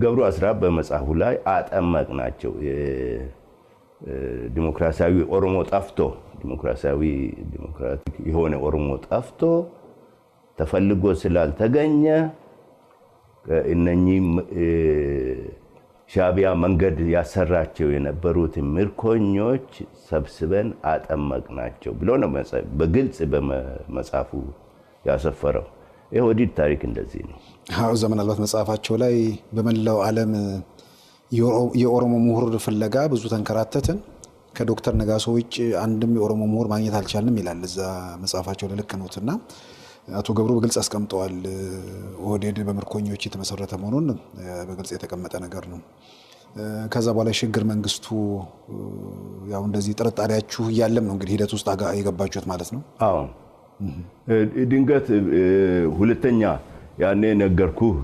ገብሩ አስራት በመጽሐፉ ላይ አጠመቅናቸው ዲሞክራሲያዊ ኦሮሞ ጠፍቶ ዲሞክራቲክ የሆነ ኦሮሞ ጠፍቶ ተፈልጎ ስላልተገኘ እነኚህ ሻቢያ መንገድ ያሰራቸው የነበሩት ምርኮኞች ሰብስበን አጠመቅናቸው ብሎ ነው በግልጽ በመጽሐፉ ያሰፈረው። የኦህዴድ ታሪክ እንደዚህ ነው። አዎ ዘመናት መጽሐፋቸው ላይ በመላው ዓለም የኦሮሞ ምሁር ፍለጋ ብዙ ተንከራተትን፣ ከዶክተር ነጋሶ ውጭ አንድም የኦሮሞ ምሁር ማግኘት አልቻልንም ይላል እዛ መጽሐፋቸው ላይ። ልክ ነውና አቶ ገብሩ በግልጽ አስቀምጠዋል። ኦህዴድ በምርኮኞች የተመሰረተ መሆኑን በግልጽ የተቀመጠ ነገር ነው። ከዛ በኋላ ሽግግር መንግስቱ ያው እንደዚህ ጥርጣሬያችሁ እያለም ነው እንግዲህ ሂደት ውስጥ የገባችሁት ማለት ነው? አዎ ድንገት ሁለተኛ ያኔ ነገርኩህ